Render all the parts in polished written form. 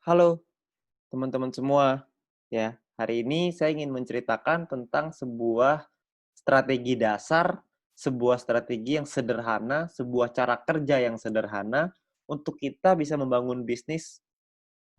Halo teman-teman semua. Ya, hari ini saya ingin menceritakan tentang sebuah strategi dasar, sebuah strategi yang sederhana, sebuah cara kerja yang sederhana untuk kita bisa membangun bisnis,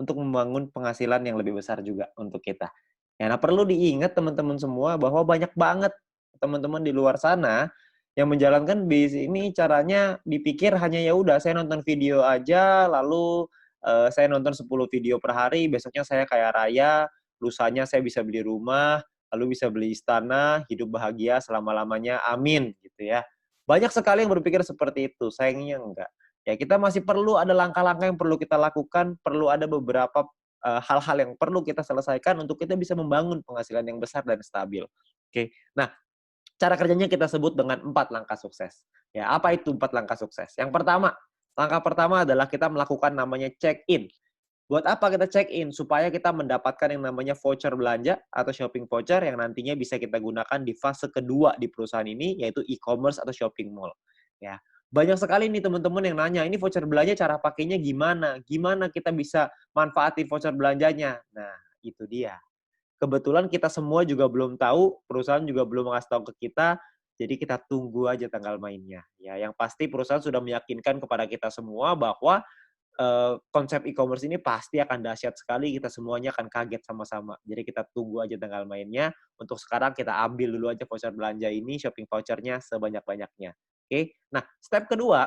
untuk membangun penghasilan yang lebih besar juga untuk kita. Ya, nah perlu diingat teman-teman semua bahwa banyak banget teman-teman di luar sana yang menjalankan bisnis ini caranya dipikir hanya ya udah saya nonton video aja lalu saya nonton 10 video per hari, besoknya saya kaya raya, lusanya saya bisa beli rumah, lalu bisa beli istana, hidup bahagia selama-lamanya, amin gitu ya. Banyak sekali yang berpikir seperti itu, sayangnya enggak. Ya kita masih perlu ada langkah-langkah yang perlu kita lakukan, perlu ada beberapa hal-hal yang perlu kita selesaikan untuk kita bisa membangun penghasilan yang besar dan stabil. Oke. Nah, cara kerjanya kita sebut dengan 4 langkah sukses. Ya, apa itu 4 langkah sukses? Yang pertama, langkah pertama adalah kita melakukan namanya check-in. Buat apa kita check-in? Supaya kita mendapatkan yang namanya voucher belanja atau shopping voucher yang nantinya bisa kita gunakan di fase kedua di perusahaan ini, yaitu e-commerce atau shopping mall. Ya, banyak sekali nih teman-teman yang nanya, ini voucher belanja cara pakainya gimana? Gimana kita bisa manfaatin voucher belanjanya? Nah, itu dia. Kebetulan kita semua juga belum tahu, perusahaan juga belum ngasih tahu ke kita, jadi kita tunggu aja tanggal mainnya. Ya, yang pasti perusahaan sudah meyakinkan kepada kita semua bahwa konsep e-commerce ini pasti akan dahsyat sekali, kita semuanya akan kaget sama-sama. Jadi kita tunggu aja tanggal mainnya, untuk sekarang kita ambil dulu aja voucher belanja ini, shopping vouchernya sebanyak-banyaknya. Oke. Nah, step kedua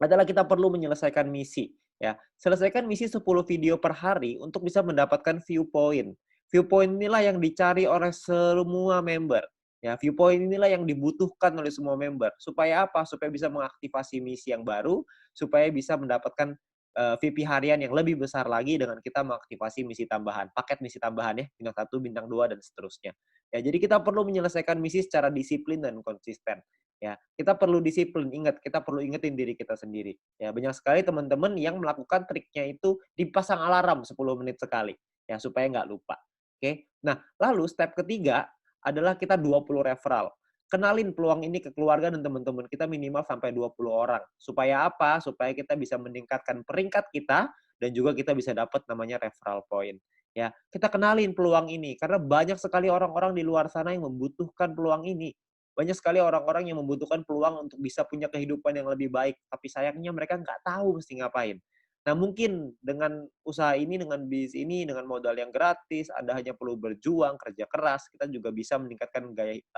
adalah kita perlu menyelesaikan misi, ya. Selesaikan misi 10 video per hari untuk bisa mendapatkan view point. View point inilah yang dicari oleh semua member. Ya, view point inilah yang dibutuhkan oleh semua member. Supaya apa? Supaya bisa mengaktifasi misi yang baru, supaya bisa mendapatkan VP harian yang lebih besar lagi dengan kita mengaktifasi misi tambahan, paket misi tambahan ya, bintang 1, bintang 2 dan seterusnya. Ya, jadi kita perlu menyelesaikan misi secara disiplin dan konsisten. Ya, kita perlu disiplin, ingat, kita perlu ingetin diri kita sendiri. Ya, banyak sekali teman-teman yang melakukan triknya itu dipasang alarm 10 menit sekali, ya, supaya nggak lupa. Oke. Nah, lalu step ketiga adalah kita 20 referral. Kenalin peluang ini ke keluarga dan teman-teman kita minimal sampai 20 orang. Supaya apa? Supaya kita bisa meningkatkan peringkat kita dan juga kita bisa dapat namanya referral point. Ya, kita kenalin peluang ini karena banyak sekali orang-orang di luar sana yang membutuhkan peluang ini. Banyak sekali orang-orang yang membutuhkan peluang untuk bisa punya kehidupan yang lebih baik, tapi sayangnya mereka nggak tahu mesti ngapain. Nah, mungkin dengan usaha ini, dengan bisnis ini, dengan modal yang gratis, Anda hanya perlu berjuang, kerja keras, kita juga bisa meningkatkan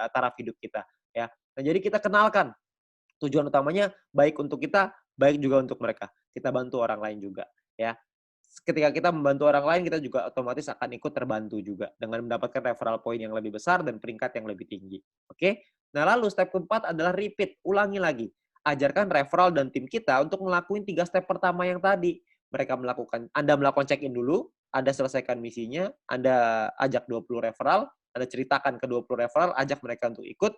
taraf hidup kita, ya. Nah, jadi kita kenalkan tujuan utamanya baik untuk kita, baik juga untuk mereka. Kita bantu orang lain juga, ya. Ketika kita membantu orang lain, kita juga otomatis akan ikut terbantu juga dengan mendapatkan referral point yang lebih besar dan peringkat yang lebih tinggi. Oke? Nah, lalu step keempat adalah repeat, ulangi lagi. Ajarkan referral dan tim kita untuk ngelakuin 3 step pertama yang tadi. Anda melakukan check-in dulu, Anda selesaikan misinya, Anda ajak 20 referral, Anda ceritakan ke 20 referral, ajak mereka untuk ikut,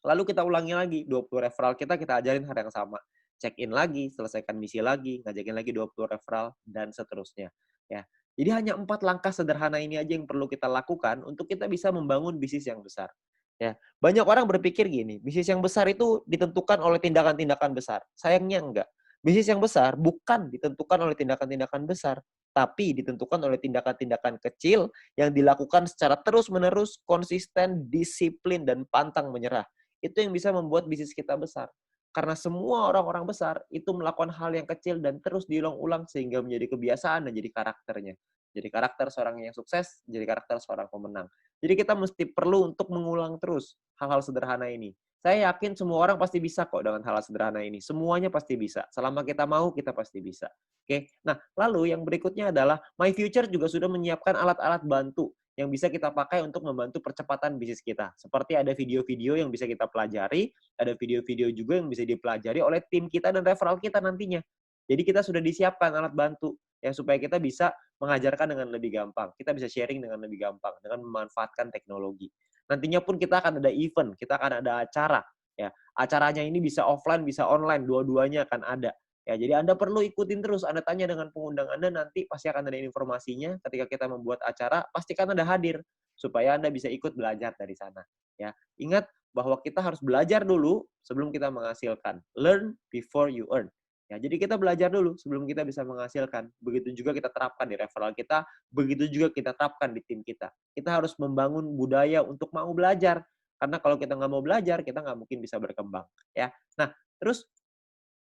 lalu kita ulangi lagi, 20 referral kita ajarin hal yang sama. Check-in lagi, selesaikan misi lagi, ngajakin lagi 20 referral, dan seterusnya. Ya. Jadi hanya 4 langkah sederhana ini aja yang perlu kita lakukan untuk kita bisa membangun bisnis yang besar. Ya. Banyak orang berpikir gini, bisnis yang besar itu ditentukan oleh tindakan-tindakan besar. Sayangnya enggak. Bisnis yang besar bukan ditentukan oleh tindakan-tindakan besar, tapi ditentukan oleh tindakan-tindakan kecil yang dilakukan secara terus-menerus, konsisten, disiplin, dan pantang menyerah. Itu yang bisa membuat bisnis kita besar. Karena semua orang-orang besar itu melakukan hal yang kecil dan terus diulang-ulang sehingga menjadi kebiasaan dan jadi karakternya. Jadi karakter seorang yang sukses, jadi karakter seorang pemenang. Jadi kita mesti perlu untuk mengulang terus hal-hal sederhana ini. Saya yakin semua orang pasti bisa kok dengan hal-hal sederhana ini. Semuanya pasti bisa. Selama kita mau, kita pasti bisa. Oke. Nah, lalu yang berikutnya adalah My Future juga sudah menyiapkan alat-alat bantu yang bisa kita pakai untuk membantu percepatan bisnis kita. Seperti ada video-video yang bisa kita pelajari, ada video-video juga yang bisa dipelajari oleh tim kita dan referral kita nantinya. Jadi kita sudah disiapkan alat bantu ya supaya kita bisa mengajarkan dengan lebih gampang. Kita bisa sharing dengan lebih gampang dengan memanfaatkan teknologi. Nantinya pun kita akan ada event, kita akan ada acara ya. Acaranya ini bisa offline, bisa online, dua-duanya akan ada. Ya, jadi Anda perlu ikutin terus, Anda tanya dengan pengundang Anda, nanti pasti akan ada informasinya ketika kita membuat acara, pastikan Anda hadir, supaya Anda bisa ikut belajar dari sana. Ya, ingat bahwa kita harus belajar dulu sebelum kita menghasilkan. Learn before you earn. Ya, jadi kita belajar dulu sebelum kita bisa menghasilkan. Begitu juga kita terapkan di referral kita, begitu juga kita terapkan di tim kita. Kita harus membangun budaya untuk mau belajar. Karena kalau kita nggak mau belajar, kita nggak mungkin bisa berkembang. Ya. Nah, terus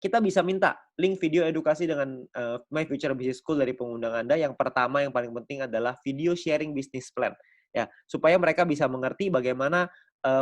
kita bisa minta link video edukasi dengan My Future Business School dari pengundang Anda. Yang pertama, yang paling penting adalah video sharing business plan. Ya, supaya mereka bisa mengerti bagaimana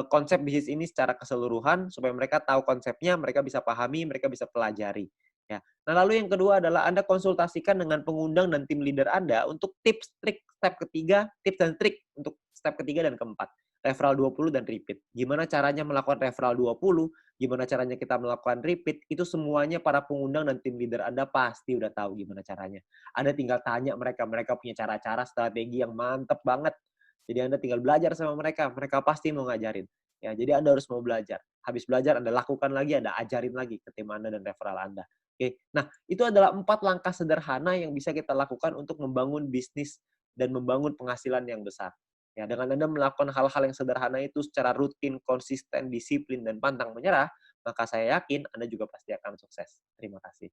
konsep bisnis ini secara keseluruhan, supaya mereka tahu konsepnya, mereka bisa pahami, mereka bisa pelajari. Ya. Nah, lalu yang kedua adalah Anda konsultasikan dengan pengundang dan tim leader Anda untuk tips, trik, step ketiga, tips dan trik untuk step ketiga dan keempat. Referral 20 dan repeat. Gimana caranya melakukan referral 20, gimana caranya kita melakukan repeat, itu semuanya para pengundang dan tim leader Anda pasti udah tahu gimana caranya. Anda tinggal tanya mereka, mereka punya cara-cara strategi yang mantep banget. Jadi Anda tinggal belajar sama mereka, mereka pasti mau ngajarin. Ya, jadi Anda harus mau belajar. Habis belajar Anda lakukan lagi, Anda ajarin lagi ke tim Anda dan referral Anda. Oke. Nah, itu adalah 4 langkah sederhana yang bisa kita lakukan untuk membangun bisnis dan membangun penghasilan yang besar. Ya, dengan Anda melakukan hal-hal yang sederhana itu secara rutin, konsisten, disiplin, dan pantang menyerah, maka saya yakin Anda juga pasti akan sukses. Terima kasih.